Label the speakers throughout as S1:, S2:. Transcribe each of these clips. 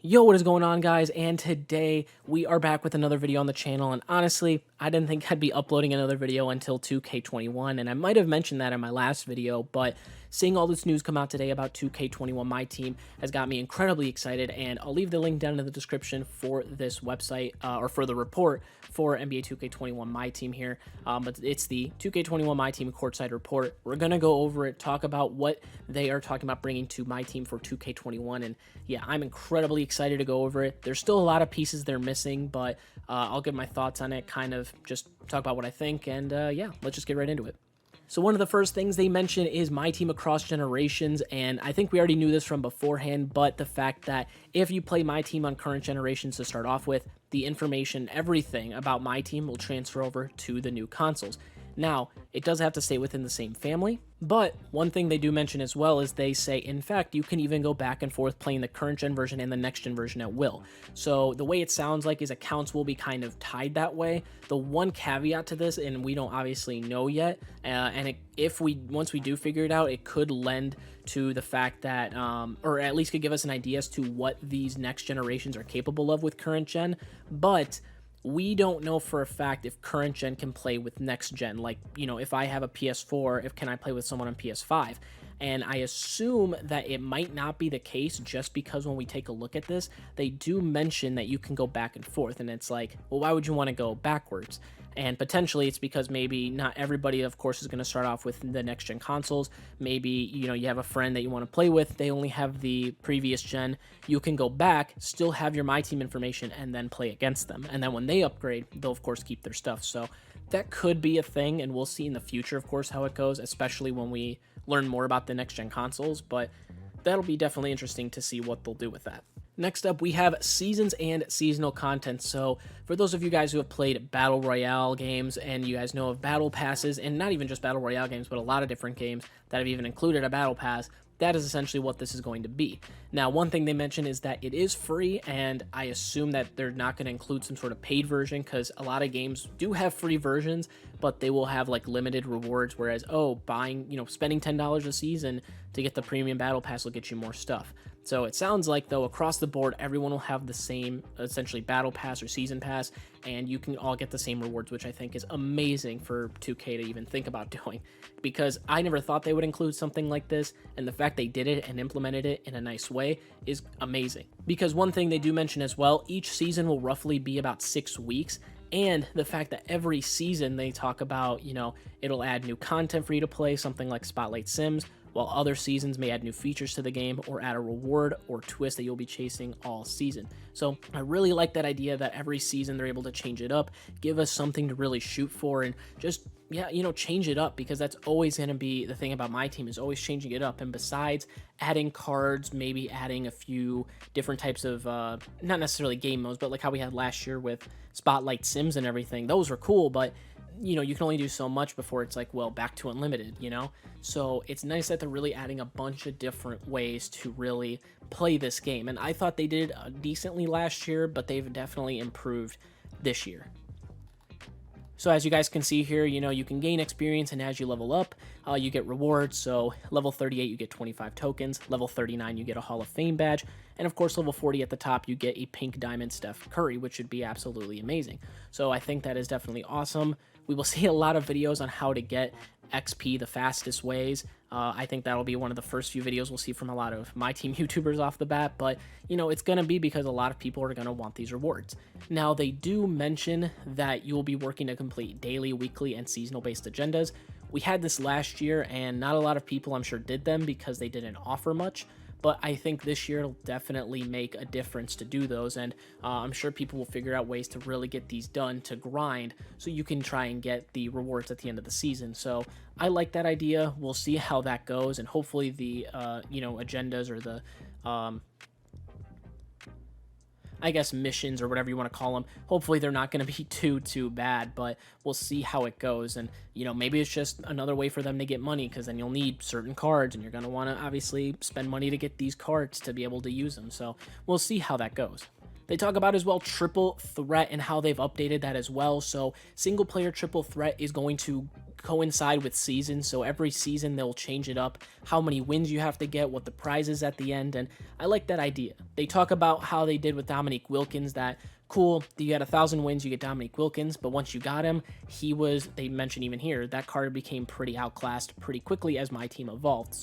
S1: Yo, what is going on, guys? And today we are back with another video on the channel, and honestly, I didn't think I'd be uploading another video until 2K21, and I might have mentioned that in my last video, but seeing all this news come out today about 2K21 Myteam has got me incredibly excited, and I'll leave the link down in the description for this website, or for the report for NBA 2K21 Myteam here, but it's the 2K21 Myteam Courtside report. We're going to go over it, talk about what they are talking about bringing to Myteam for 2K21, and yeah, I'm incredibly excited to go over it. There's still a lot of pieces they're missing, but I'll give my thoughts on it, kind of just talk about what I think, and yeah, let's just get right into it. So one of the first things they mention is MyTeam across generations, and I think we already knew this from beforehand, but the fact that if you play MyTeam on current generations to start off with, the information, everything about MyTeam will transfer over to the new consoles. Now, it does have to stay within the same family, but one thing they do mention as well is they say, in fact, you can even go back and forth playing the current gen version and the next gen version at will. So the way it sounds like is accounts will be kind of tied that way. The one caveat to this, and we don't obviously know yet, once we do figure it out, it could lend to the fact that, or at least could give us an idea as to what these next generations are capable of with current gen, but we don't know for a fact if current gen can play with next gen. Like, you know, if I have a PS4, can I play with someone on PS5? And I assume that it might not be the case, just because when we take a look at this, they do mention that you can go back and forth, and it's like, well, why would you want to go backwards? And potentially it's because maybe not everybody, of course, is going to start off with the next gen consoles. Maybe, you know, you have a friend that you want to play with, they only have the previous gen. You can go back, still have your MyTeam information, and then play against them. And then when they upgrade, they'll of course keep their stuff. So that could be a thing, and we'll see in the future, of course, how it goes, especially when we learn more about the next gen consoles. But that'll be definitely interesting to see what they'll do with that. Next up, we have seasons and seasonal content. So for those of you guys who have played Battle Royale games and you guys know of Battle Passes, and not even just Battle Royale games, but a lot of different games that have even included a Battle Pass, that is essentially what this is going to be. Now, one thing they mention is that it is free, and I assume that they're not going to include some sort of paid version, because a lot of games do have free versions, but they will have like limited rewards, whereas, oh, buying, you know, spending $10 a season to get the premium Battle Pass will get you more stuff. So it sounds like, though, across the board, everyone will have the same, essentially, Battle Pass or Season Pass, and you can all get the same rewards, which I think is amazing for 2K to even think about doing, because I never thought they would include something like this, and the fact they did it and implemented it in a nice way is amazing. Because one thing they do mention as well, each season will roughly be about 6 weeks, and the fact that every season they talk about, you know, it'll add new content for you to play, something like Spotlight Sims, while other seasons may add new features to the game or add a reward or twist that you'll be chasing all season. So I really like that idea that every season they're able to change it up, give us something to really shoot for, and just, yeah, you know, change it up, because that's always going to be the thing about MyTeam, is always changing it up. And besides adding cards, maybe adding a few different types of, not necessarily game modes, but like how we had last year with Spotlight Sims and everything, those were cool, but you know, you can only do so much before it's like, well, back to unlimited, you know? So it's nice that they're really adding a bunch of different ways to really play this game. And I thought they did decently last year, but they've definitely improved this year. So as you guys can see here, you know, you can gain experience, and as you level up, you get rewards. So level 38, you get 25 tokens. Level 39, you get a Hall of Fame badge. And of course, level 40 at the top, you get a pink diamond Steph Curry, which would be absolutely amazing. So I think that is definitely awesome. We will see a lot of videos on how to get XP the fastest ways. I think that'll be one of the first few videos we'll see from a lot of MyTeam YouTubers off the bat, but, you know, it's going to be because a lot of people are going to want these rewards. Now, they do mention that you'll be working to complete daily, weekly, and seasonal-based agendas. We had this last year, and not a lot of people, I'm sure, did them because they didn't offer much. But I think this year it'll definitely make a difference to do those, and I'm sure people will figure out ways to really get these done to grind, so you can try and get the rewards at the end of the season. So I like that idea. We'll see how that goes, and hopefully the you know, agendas, or the I guess missions, or whatever you want to call them, hopefully they're not going to be too bad, but we'll see how it goes. And, you know, maybe it's just another way for them to get money, because then you'll need certain cards, and you're going to want to obviously spend money to get these cards to be able to use them. So we'll see how that goes. They talk about as well triple threat and how they've updated that as well. So single player triple threat is going to coincide with seasons. So every season they'll change it up, how many wins you have to get, what the prize is at the end, and I like that idea. They talk about how they did with Dominique Wilkins, that cool, you had 1,000 wins, you get Dominique Wilkins, but once you got him, they mentioned even here, that card became pretty outclassed pretty quickly as MyTeam evolved.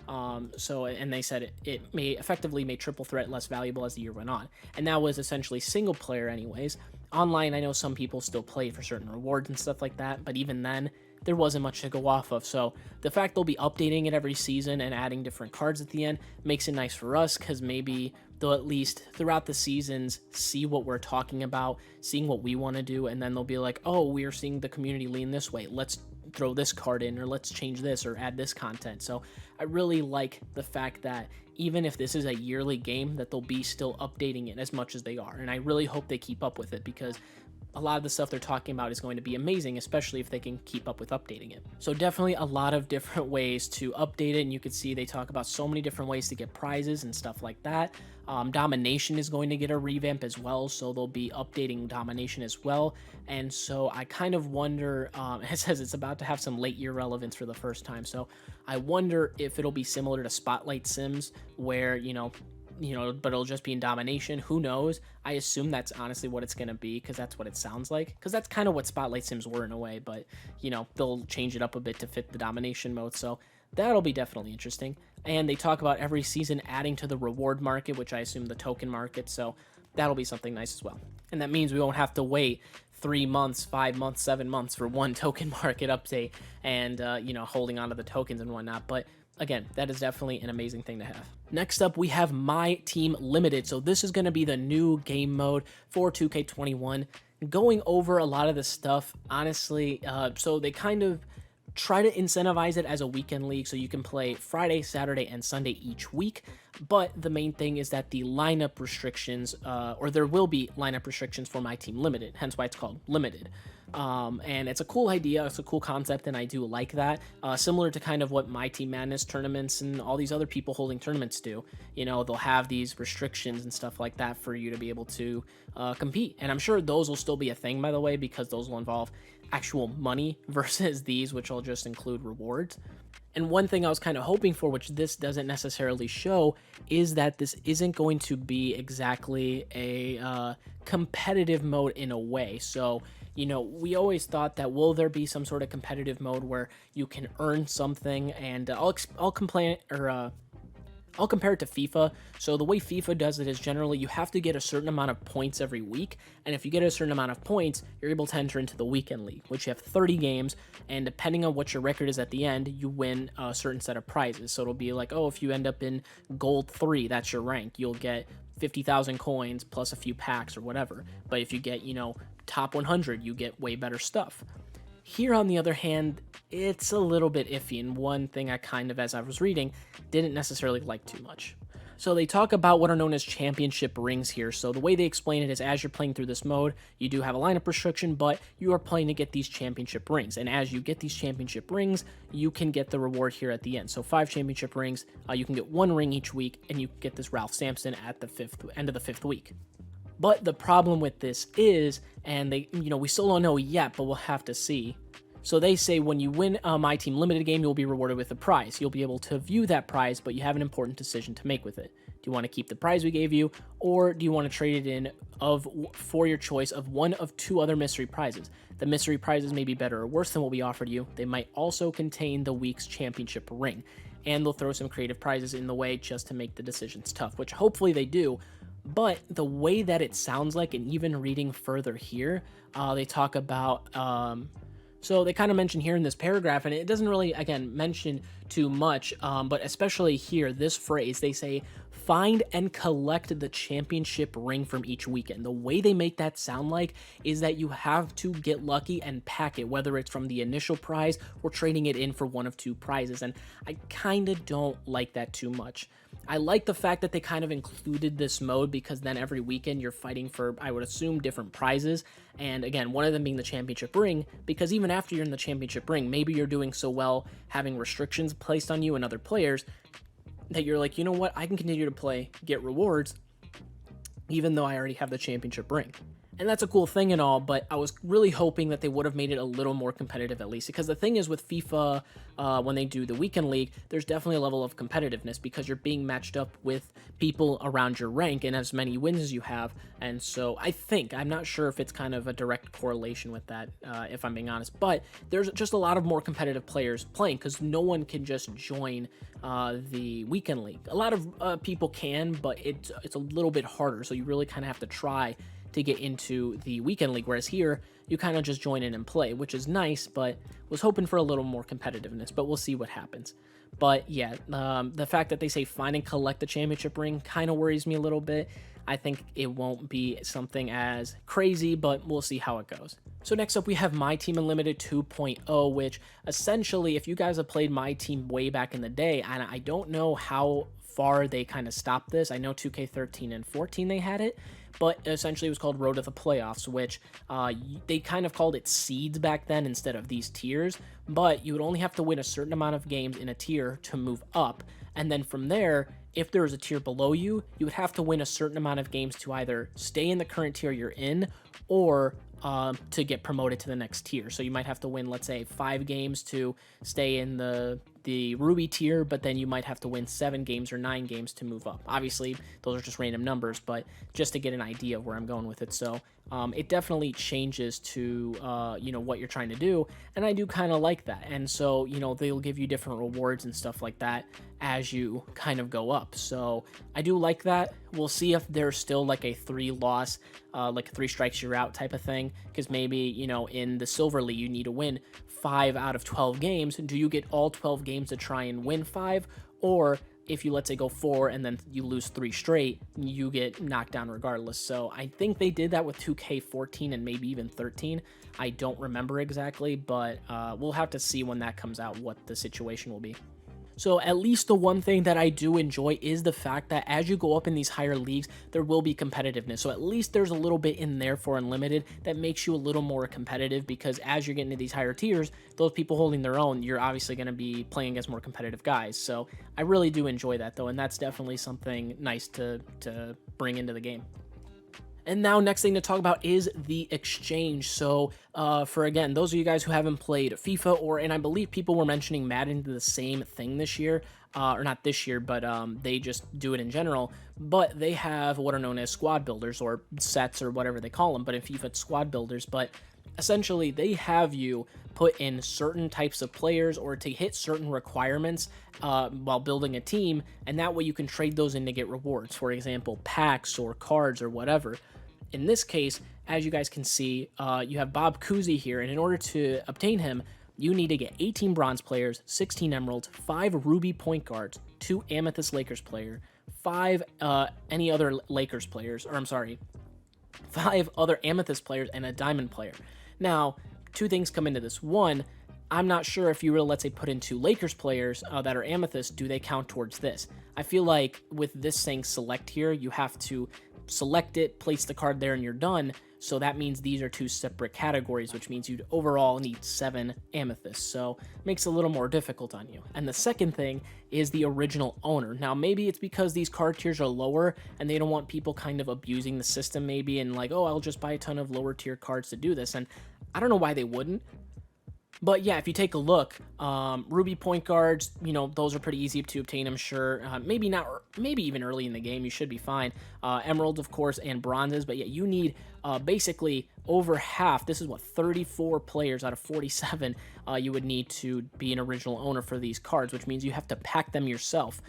S1: And they said it may effectively made Triple Threat less valuable as the year went on. And that was essentially single player anyways. Online, I know some people still play for certain rewards and stuff like that, but even then, there wasn't much to go off of. So the fact they'll be updating it every season and adding different cards at the end makes it nice for us, because maybe they'll at least throughout the seasons see what we're talking about, seeing what we want to do, and then they'll be like, oh, we are seeing the community lean this way, let's throw this card in, or let's change this or add this content. So I really like the fact that even if this is a yearly game, that they'll be still updating it as much as they are, and I really hope they keep up with it, because a lot of the stuff they're talking about is going to be amazing, especially if they can keep up with updating it. So definitely a lot of different ways to update it, and you can see they talk about so many different ways to get prizes and stuff like that. Domination is going to get a revamp as well, so they'll be updating Domination as well. And so I kind of wonder, it says it's about to have some late year relevance for the first time, so I wonder if it'll be similar to Spotlight Sims, where, but it'll just be in Domination. Who knows? I assume that's honestly what it's going to be, because that's what it sounds like, because that's kind of what Spotlight Sims were in a way, but, they'll change it up a bit to fit the Domination mode, so that'll be definitely interesting. And they talk about every season adding to the reward market, which I assume the token market, so that'll be something nice as well. And that means we won't have to wait 3 months, 5 months, 7 months for one token market update and, holding on to the tokens and whatnot, but again, that is definitely an amazing thing to have. Next up, we have MyTeam Limited. So this is going to be the new game mode for 2K21. Going over a lot of the stuff, honestly, so they kind of try to incentivize it as a weekend league, so you can play Friday, Saturday, and Sunday each week. But the main thing is that the lineup restrictions, or there will be lineup restrictions for MyTeam Limited, hence why it's called Limited. And it's a cool idea, it's a cool concept, and I do like that. Similar to kind of what MyTeam Madness tournaments and all these other people holding tournaments do. They'll have these restrictions and stuff like that for you to be able to compete. And I'm sure those will still be a thing, by the way, because those will involve actual money versus these, which will just include rewards. And one thing I was kind of hoping for, which this doesn't necessarily show, is that this isn't going to be exactly a competitive mode in a way. So, we always thought that, will there be some sort of competitive mode where you can earn something? And I'll compare it to FIFA. So the way FIFA does it is generally you have to get a certain amount of points every week, and if you get a certain amount of points, you're able to enter into the weekend league, which you have 30 games, and depending on what your record is at the end, you win a certain set of prizes. So it'll be like, oh, if you end up in gold 3, that's your rank, you'll get 50,000 coins plus a few packs or whatever. But if you get, top 100, you get way better stuff. Here, on the other hand, it's a little bit iffy, and one thing I kind of, as I was reading, didn't necessarily like too much. So they talk about what are known as championship rings here. So the way they explain it is, as you're playing through this mode, you do have a lineup restriction, but you are playing to get these championship rings. And as you get these championship rings, you can get the reward here at the end. So 5 championship rings, you can get 1 ring each week, and you get this Ralph Sampson at the end of the 5th week. But the problem with this is, and we still don't know yet, but we'll have to see. So they say when you win a MyTeam Limited game, you'll be rewarded with a prize. You'll be able to view that prize, but you have an important decision to make with it. Do you want to keep the prize we gave you, or do you want to trade it in for your choice of one of 2 other mystery prizes? The mystery prizes may be better or worse than what we offered you. They might also contain the week's championship ring, and they'll throw some creative prizes in the way just to make the decisions tough, which hopefully they do. But the way that it sounds like, and even reading further here, they talk about, so they kind of mention here in this paragraph, and it doesn't really, again, mention too much, but especially here, this phrase, they say, find and collect the championship ring from each weekend. The way they make that sound like is that you have to get lucky and pack it, whether it's from the initial prize or trading it in for one of 2 prizes, and I kind of don't like that too much. I like the fact that they kind of included this mode, because then every weekend you're fighting for, I would assume, different prizes. And again, one of them being the championship ring, because even after you're in the championship ring, maybe you're doing so well having restrictions placed on you and other players that you're like, you know what, I can continue to play, get rewards, even though I already have the championship ring. And that's a cool thing and all, but I was really hoping that they would have made it a little more competitive at least. Because the thing is with FIFA, when they do the weekend league, there's definitely a level of competitiveness because you're being matched up with people around your rank and as many wins as you have. And so I'm not sure if it's kind of a direct correlation with that, if I'm being honest, but there's just a lot of more competitive players playing because no one can just join the weekend league. A lot of people can, but it's a little bit harder. So you really kind of have to try to get into the weekend league, whereas here you kind of just join in and play, which is nice, but was hoping for a little more competitiveness, but we'll see what happens. But yeah, the fact that they say find and collect the championship ring kind of worries me a little bit. I think it won't be something as crazy, but we'll see how it goes. So next up, we have MyTeam Unlimited 2.0, which essentially, if you guys have played MyTeam way back in the day, and I don't know how far they kind of stopped this. I know 2K13 and 14 they had it, but essentially it was called Road to the Playoffs, which they kind of called it seeds back then instead of these tiers, but you would only have to win a certain amount of games in a tier to move up, and then from there, if there was a tier below you, you would have to win a certain amount of games to either stay in the current tier you're in or to get promoted to the next tier. So you might have to win, let's say, 5 games to stay in the Ruby tier, but then you might have to win 7 games or 9 games to move up. Obviously, those are just random numbers, but just to get an idea of where I'm going with it. So it definitely changes to, what you're trying to do, and I do kind of like that. And so, they'll give you different rewards and stuff like that as you kind of go up. So I do like that. We'll see if there's still like a 3-loss, like a 3 strikes you're out type of thing, because maybe, in the Silver League, you need to win 5 out of 12 games. Do you get all 12 games to try and win 5? Or if you, let's say, go 4 and then you lose 3 straight, you get knocked down regardless. So I think they did that with 2K14 and maybe even 13. I don't remember exactly, but we'll have to see when that comes out what the situation will be. So at least the one thing that I do enjoy is the fact that as you go up in these higher leagues, there will be competitiveness. So at least there's a little bit in there for Unlimited that makes you a little more competitive, because as you're getting to these higher tiers, those people holding their own, you're obviously going to be playing against more competitive guys. So I really do enjoy that though, and that's definitely something nice to bring into the game. And now next thing to talk about is the exchange. So for, again, those of you guys who haven't played FIFA, and I believe people were mentioning Madden did the same thing this year, or not this year, but they just do it in general, but they have what are known as squad builders or sets or whatever they call them, but in FIFA it's squad builders. But essentially they have you put in certain types of players or to hit certain requirements while building a team, and that way you can trade those in to get rewards, for example packs or cards or whatever. In this case, as you guys can see, you have Bob Cousy here, and in order to obtain him, you need to get 18 bronze players, 16 emeralds, 5 ruby point guards, 2 amethyst Lakers player, 5 any other Lakers players, or I'm sorry, 5 other amethyst players, and a diamond player. Now, 2 things come into this. One, I'm not sure if you were to, let's say, put in 2 Lakers players that are amethyst, do they count towards this? I feel like with this saying select here, you have to select it, place the card there, and you're done. So that means these are 2 separate categories, which means you'd overall need 7 amethysts. So it makes it a little more difficult on you. And the second thing is the original owner. Now, maybe it's because these card tiers are lower and they don't want people kind of abusing the system maybe and like, oh, I'll just buy a ton of lower tier cards to do this. And I don't know why they wouldn't. But yeah, if you take a look, Ruby point guards, those are pretty easy to obtain, I'm sure. Maybe not, maybe even early in the game, you should be fine. Emeralds, of course, and bronzes, but yeah, you need basically over half. This is what, 34 players out of 47 you would need to be an original owner for these cards, which means you have to pack them yourself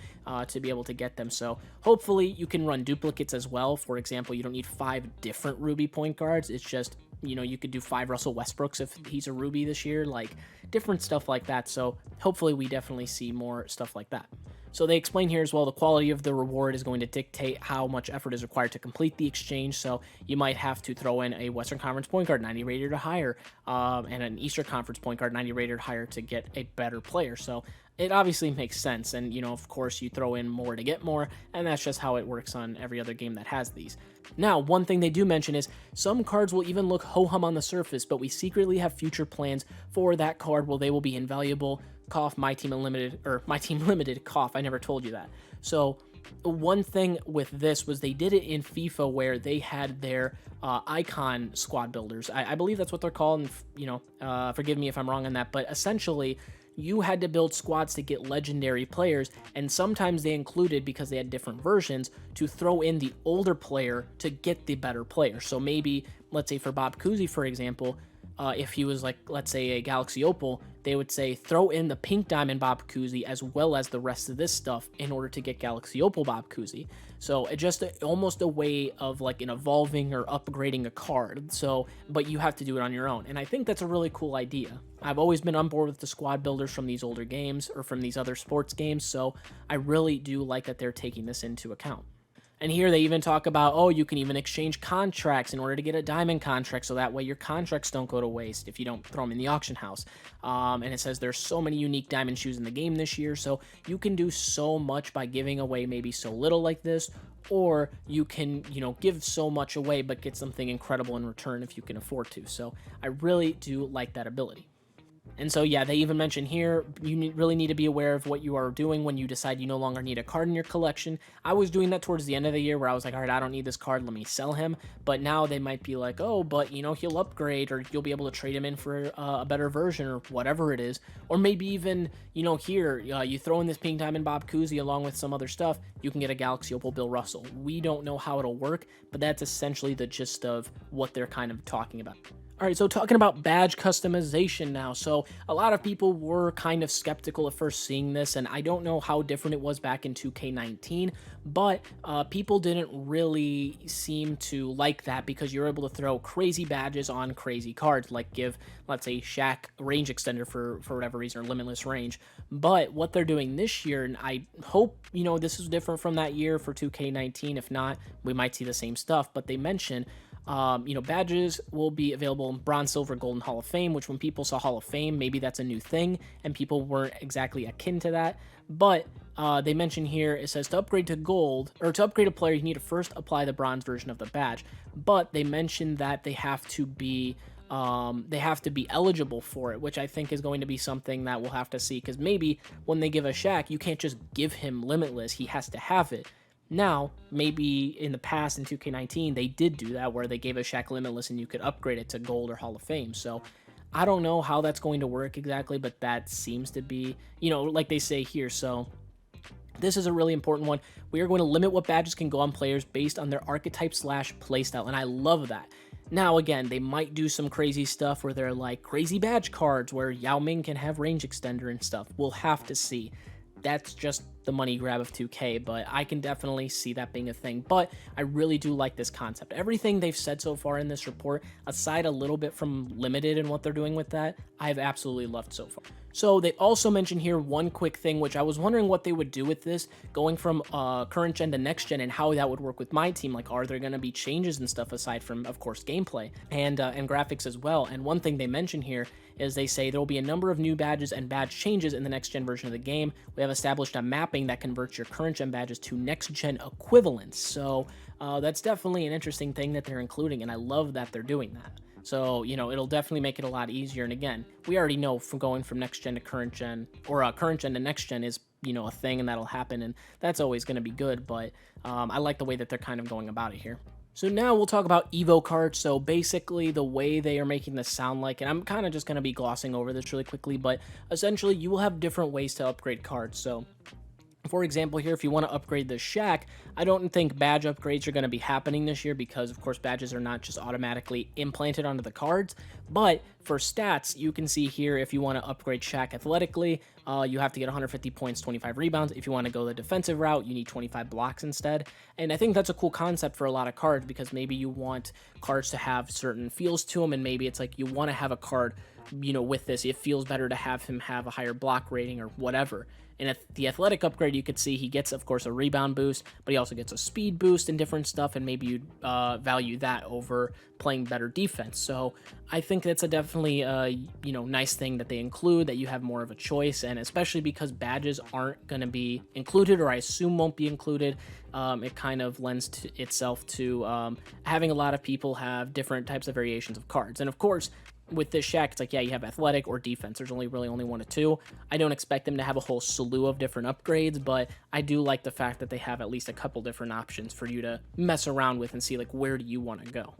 S1: to be able to get them. So hopefully you can run duplicates as well. For example, you don't need 5 different Ruby point guards. It's just, you could do 5 Russell Westbrooks if he's a Ruby this year, like different stuff like that. So hopefully we definitely see more stuff like that. So they explain here as well, the quality of the reward is going to dictate how much effort is required to complete the exchange. So you might have to throw in a Western Conference point guard 90 rated or higher, and an Eastern Conference point guard 90 rated or higher to get a better player. So it obviously makes sense. And, of course, you throw in more to get more, and that's just how it works on every other game that has these. Now, one thing they do mention is some cards will even look ho-hum on the surface, but we secretly have future plans for that card where they will be invaluable. Cough, MyTeam Unlimited, or MyTeam Limited, cough, I never told you that. So one thing with this was they did it in FIFA where they had their icon squad builders. I believe that's what they're called. And, forgive me if I'm wrong on that, but essentially you had to build squads to get legendary players, and sometimes they included, because they had different versions, to throw in the older player to get the better player. So maybe, let's say for Bob Cousy, for example, if he was like, let's say, a Galaxy Opal, they would say throw in the pink diamond Bob Cousy as well as the rest of this stuff in order to get Galaxy Opal Bob Cousy. So it just almost a way of like an evolving or upgrading a card. So, but you have to do it on your own. And I think that's a really cool idea. I've always been on board with the squad builders from these older games or from these other sports games. So I really do like that they're taking this into account. And here they even talk about, oh, you can even exchange contracts in order to get a diamond contract, so that way your contracts don't go to waste if you don't throw them in the auction house. And it says there's so many unique diamond shoes in the game this year, so you can do so much by giving away maybe so little like this, or you can, give so much away but get something incredible in return if you can afford to. So I really do like that ability. And so, yeah, they even mention here, you really need to be aware of what you are doing when you decide you no longer need a card in your collection. I was doing that towards the end of the year where I was like, all right, I don't need this card, let me sell him. But now they might be like, oh, but, he'll upgrade, or you'll be able to trade him in for a better version or whatever it is. Or maybe even, here, you throw in this pink diamond Bob Cousy along with some other stuff, you can get a Galaxy Opal Bill Russell. We don't know how it'll work, but that's essentially the gist of what they're kind of talking about. All right, so talking about badge customization now. So a lot of people were kind of skeptical at first seeing this, and I don't know how different it was back in 2K19, but people didn't really seem to like that because you're able to throw crazy badges on crazy cards, like give, let's say, Shaq range extender for whatever reason, or limitless range. But what they're doing this year, and I hope, this is different from that year for 2K19. If not, we might see the same stuff, but they mention badges will be available in Bronze, Silver, Gold, and Hall of Fame, which when people saw Hall of Fame, maybe that's a new thing, and people weren't exactly akin to that. But they mention here, it says to upgrade to Gold, or to upgrade a player, you need to first apply the Bronze version of the badge. But they mention that they have to be eligible for it, which I think is going to be something that we'll have to see, because maybe when they give a Shaq, you can't just give him Limitless, he has to have it. Now, maybe in the past in 2K19, they did do that where they gave a Shaq Limitless and you could upgrade it to Gold or Hall of Fame. So I don't know how that's going to work exactly, but that seems to be, like they say here. So this is a really important one. We are going to limit what badges can go on players based on their archetype / playstyle, and I love that. Now, again, they might do some crazy stuff where they're like crazy badge cards where Yao Ming can have range extender and stuff. We'll have to see. That's just the money grab of 2K, but I can definitely see that being a thing. But I really do like this concept. Everything they've said so far in this report, aside a little bit from Limited and what they're doing with that, I've absolutely loved so far. So they also mention here one quick thing, which I was wondering what they would do with this, going from current gen to next gen, and how that would work with MyTeam. Like, are there going to be changes and stuff aside from, of course, gameplay and graphics as well? And one thing they mention here is they say there will be a number of new badges and badge changes in the next gen version of the game. We have established a mapping that converts your current gen badges to next gen equivalents. So that's definitely an interesting thing that they're including, and I love that they're doing that. So, it'll definitely make it a lot easier. And again, we already know from going from next gen to current gen, or current gen to next gen is, a thing, and that'll happen, and that's always going to be good. But I like the way that they're kind of going about it here. So now we'll talk about Evo Cards. So basically the way they are making this sound like, and I'm kind of just going to be glossing over this really quickly, but essentially you will have different ways to upgrade cards. So for example, here, if you want to upgrade the Shaq, I don't think badge upgrades are going to be happening this year because, of course, badges are not just automatically implanted onto the cards. But for stats, you can see here, if you want to upgrade Shaq athletically, you have to get 150 points, 25 rebounds. If you want to go the defensive route, you need 25 blocks instead. And I think that's a cool concept for a lot of cards, because maybe you want cards to have certain feels to them, and maybe it's like you want to have a card, with this, it feels better to have him have a higher block rating or whatever. And at the athletic upgrade, you could see he gets, of course, a rebound boost, but he also gets a speed boost and different stuff, and maybe you'd value that over playing better defense. So I think that's a definitely, nice thing that they include, that you have more of a choice, and especially because badges aren't going to be included, or I assume won't be included, it kind of lends itself to having a lot of people have different types of variations of cards. And of course, with this Shaq, it's like, yeah, you have athletic or defense. There's only one of two. I don't expect them to have a whole slew of different upgrades, but I do like the fact that they have at least a couple different options for you to mess around with and see, like, where do you want to go.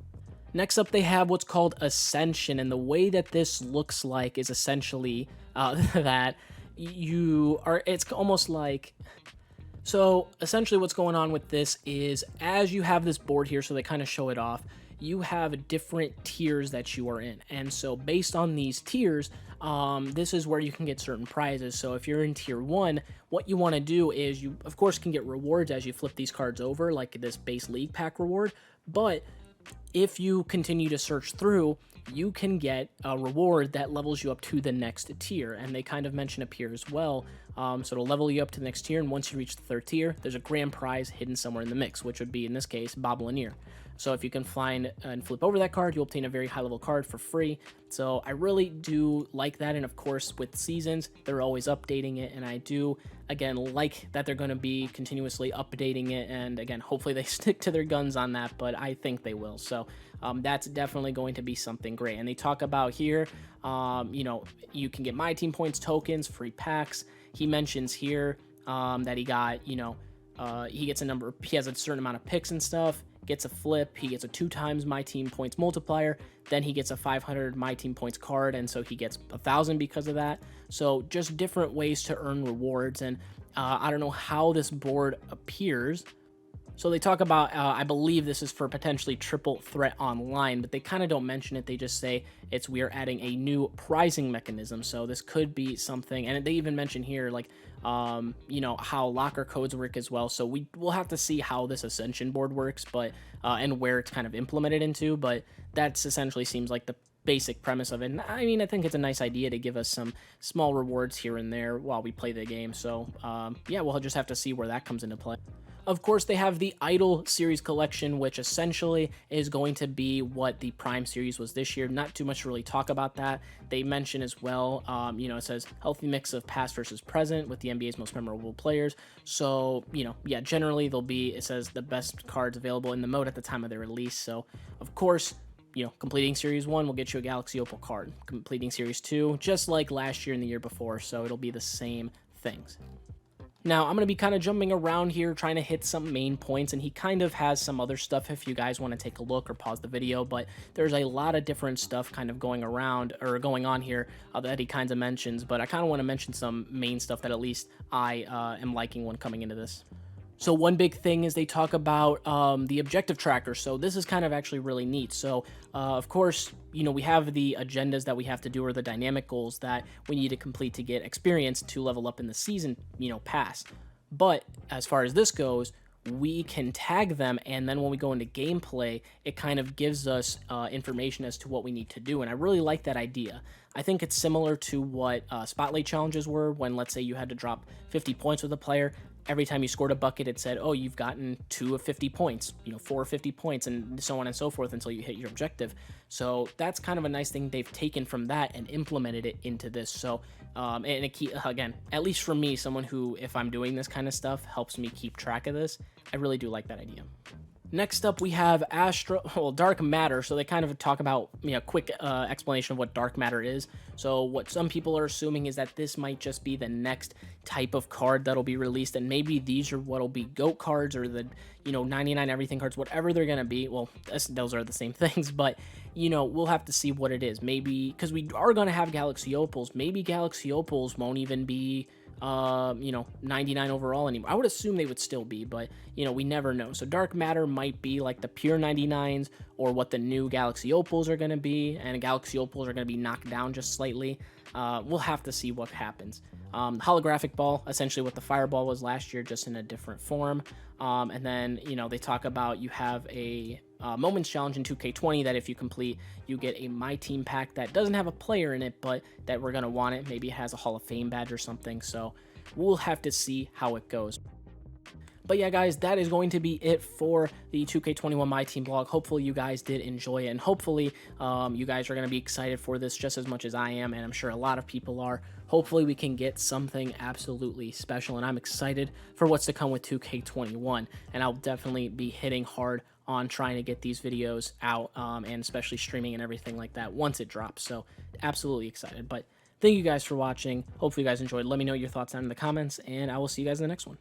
S1: Next up, they have what's called Ascension, and the way that this looks like is essentially that it's almost like, so essentially what's going on with this is, as you have this board here, so they kind of show it off, you have different tiers that you are in. And so based on these tiers, this is where you can get certain prizes. So if you're in tier 1, what you want to do is you, of course, can get rewards as you flip these cards over, like this base league pack reward. But if you continue to search through, you can get a reward that levels you up to the next tier. And they kind of mention up here as well. So it'll level you up to the next tier. And once you reach the 3rd tier, there's a grand prize hidden somewhere in the mix, which would be, in this case, Bob Lanier. So if you can find and flip over that card, you'll obtain a very high level card for free. So I really do like that. And of course, with seasons, they're always updating it. And I do, again, like that they're going to be continuously updating it. And again, hopefully they stick to their guns on that, but I think they will. So that's definitely going to be something great. And they talk about here, you know, you can get MyTeam points, tokens, free packs. He mentions here that he got, you know, he gets he has a certain amount of picks and stuff. Gets a flip, he gets a 2 times MyTeam points multiplier, then he gets a 500 MyTeam points card, and so he gets 1,000 because of that. So just different ways to earn rewards, and I don't know how this board appears. So they talk about, I believe this is for potentially triple threat online, but they kind of don't mention it. They just say we are adding a new pricing mechanism. So this could be something, and they even mention here, like, you know, how locker codes work as well. So we'll have to see how this Ascension board works, but and where it's kind of implemented into. But that's essentially seems like the basic premise of it. And I mean, I think it's a nice idea to give us some small rewards here and there while we play the game. So yeah, we'll just have to see where that comes into play. Of course, they have the Idol series collection, which essentially is going to be what the Prime series was this year. Not too much to really talk about that. They mention as well, you know, it says healthy mix of past versus present with the NBA's most memorable players. So, you know, yeah, generally it says the best cards available in the mode at the time of their release. So, of course, you know, completing Series 1 will get you a Galaxy Opal card. Completing Series 2, just like last year and the year before, so it'll be the same things. Now, I'm going to be kind of jumping around here, trying to hit some main points, and he kind of has some other stuff if you guys want to take a look or pause the video, but there's a lot of different stuff kind of going around, or going on here, that he kind of mentions, but I kind of want to mention some main stuff that at least I am liking when coming into this. So one big thing is they talk about the objective tracker. So this is kind of actually really neat. So of course, you know, we have the agendas that we have to do, or the dynamic goals that we need to complete to get experience to level up in the season, you know, pass. But as far as this goes, we can tag them, and then when we go into gameplay, it kind of gives us information as to what we need to do, and I really like that idea. I think it's similar to what Spotlight challenges were, when, let's say, you had to drop 50 points with a player. Every time you scored a bucket, it said, oh, you've gotten 2 of 50 points, you know, 4 of 50 points, and so on and so forth until you hit your objective. So that's kind of a nice thing they've taken from that and implemented it into this. So, and again, at least for me, someone who, if I'm doing this kind of stuff, helps me keep track of this, I really do like that idea. Next up, we have dark matter. So they kind of talk about, you know, quick explanation of what dark matter is. So what some people are assuming is that this might just be the next type of card that'll be released, and maybe these are what'll be GOAT cards, or the, you know, 99 everything cards, whatever they're gonna be. Well, those are the same things, but you know, we'll have to see what it is. Maybe because we are gonna have Galaxy Opals, maybe Galaxy Opals won't even be you know, 99 overall anymore. I would assume they would still be, but you know, we never know. So dark matter might be like the pure 99s, or what the new Galaxy Opals are going to be, and Galaxy Opals are going to be knocked down just slightly. We'll have to see what happens. Holographic ball, essentially what the fireball was last year, just in a different form. And then, you know, they talk about you have a moments challenge in 2K20 that if you complete, you get a MyTeam pack that doesn't have a player in it, but that we're going to want it. Maybe it has a Hall of Fame badge or something. So we'll have to see how it goes. But yeah, guys, that is going to be it for the 2K21 MyTeam blog. Hopefully you guys did enjoy it, and hopefully you guys are going to be excited for this just as much as I am, and I'm sure a lot of people are. Hopefully we can get something absolutely special, and I'm excited for what's to come with 2K21, and I'll definitely be hitting hard on trying to get these videos out, and especially streaming and everything like that once it drops. So absolutely excited. But thank you guys for watching. Hopefully you guys enjoyed. Let me know your thoughts down in the comments, and I will see you guys in the next one.